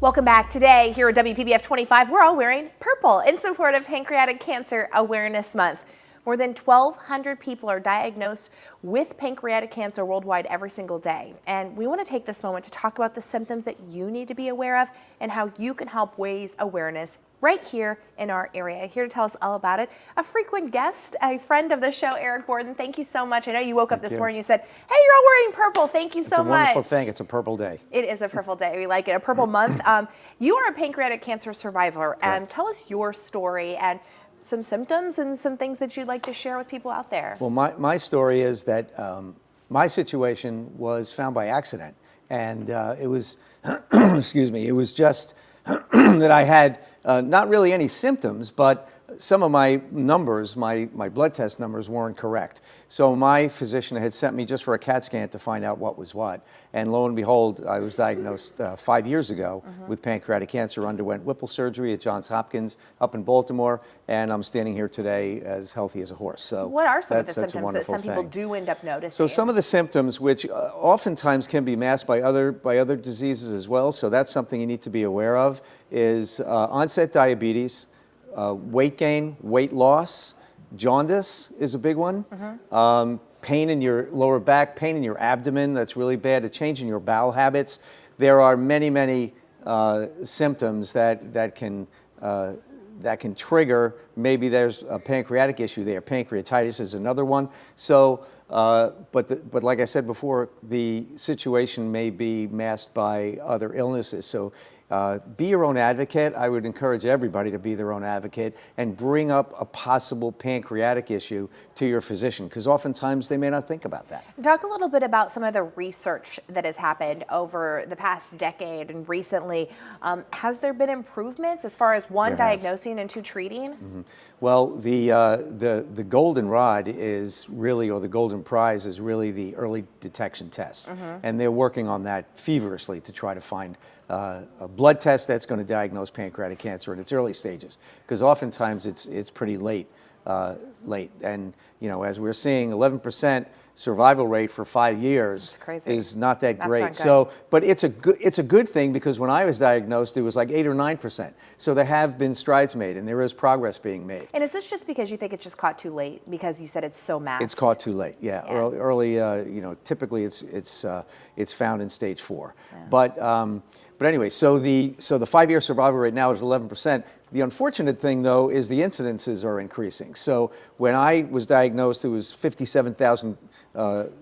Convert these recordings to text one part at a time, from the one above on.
Welcome back. Today here at WPBF 25, we're all wearing purple in support of Pancreatic Cancer Awareness Month. More than 1,200 people are diagnosed with pancreatic cancer worldwide every single day. And we want to take this moment to talk about the symptoms that you need to be aware of and how you can help raise awareness right here in our area. Here to tell us all about it, a frequent guest, a friend of the show, Eric Borden. Thank you so much. I know you woke up this morning and you said, hey, you're all wearing purple. Thank you so much. It's a wonderful thing. It's a purple day. It is a purple day. We like it. A purple month. You are a pancreatic cancer survivor. And tell us your story and some symptoms and some things that you'd like to share with people out there. Well, my story is that my situation was found by accident. And it was, excuse me, it was just that I had not really any symptoms, but some of my numbers, my blood test numbers weren't correct. So my physician had sent me just for a CAT scan to find out what was what. And lo and behold, I was diagnosed 5 years ago with pancreatic cancer, underwent Whipple surgery at Johns Hopkins up in Baltimore, and I'm standing here today as healthy as a horse. So what are some of the symptoms that some people do end up noticing? So some of the symptoms, which oftentimes can be masked by other diseases as well, so that's something you need to be aware of, is onset diabetes, weight gain, weight loss, jaundice is a big one. Pain in your lower back, pain in your abdomen, that's really bad, a change in your bowel habits. There are many symptoms that can trigger, maybe there's a pancreatic issue there. Pancreatitis is another one. So, but like I said before, the situation may be masked by other illnesses. So be your own advocate. I would encourage everybody to be their own advocate and bring up a possible pancreatic issue to your physician, because oftentimes they may not think about that. Talk a little bit about some of the research that has happened over the past decade and recently. Has there been improvements as far as one, diagnosing and two, treating? Well, the golden rod is really, or the golden prize is really the early detection test. And they're working on that feverishly to try to find a blood test that's going to diagnose pancreatic cancer in its early stages, because oftentimes it's pretty late. And you know, as we're seeing, 11% survival rate for 5 years is not that great. So, but it's a good thing, because when I was diagnosed, it was like 8 or 9%. So there have been strides made, and there is progress being made. And is this just because you think it's just caught too late, because you said it's so masked? It's caught too late. Yeah. Early. You know, typically it's found in stage 4. But anyway, so the 5-year survival rate now is 11%. The unfortunate thing, though, is the incidences are increasing. So when I was diagnosed, it was 57,000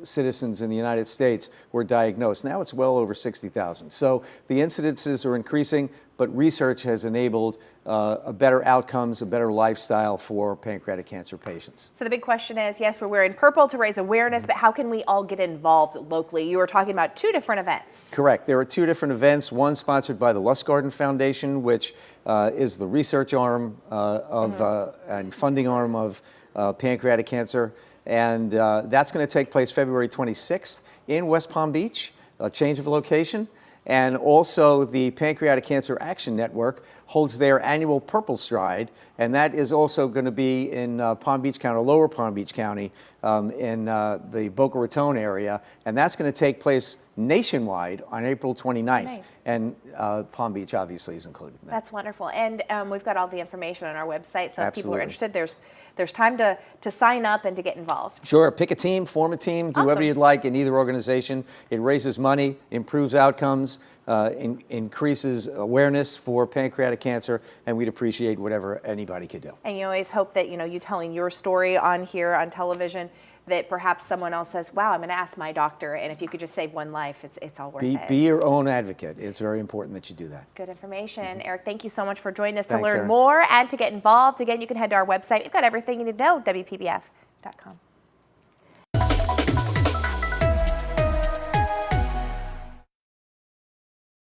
citizens in the United States were diagnosed. Now it's well over 60,000. So the incidences are increasing, but research has enabled a better outcomes, a better lifestyle for pancreatic cancer patients. So the big question is, yes, we're wearing purple to raise awareness, but how can we all get involved locally? You were talking about 2 different events. Correct. There are 2 different events, one sponsored by the Lustgarten Foundation, which is the research arm and funding arm of pancreatic cancer. And that's going to take place February 26th in West Palm Beach, a change of location. And also the Pancreatic Cancer Action Network holds their annual Purple Stride, and that is also going to be in Palm Beach County, Lower Palm Beach County, in the Boca Raton area, and that's going to take place nationwide on April 29th. And Palm Beach obviously is included in that. That's wonderful, and we've got all the information on our website, so if people are interested, there's time to sign up and to get involved. Sure. Pick a team, form a team, do whatever you'd like in either organization. It raises money, improves outcomes, increases awareness for pancreatic cancer, and we'd appreciate whatever anybody could do. And you always hope that, you know, you telling your story on here on television, that perhaps someone else says, wow, I'm going to ask my doctor, and if you could just save one life, it's all worth it. Be your own advocate. It's very important that you do that. Good information. Eric, thank you so much for joining us. To learn more and to get involved, again, you can head to our website. We've got everything you need to know, WPBF.com.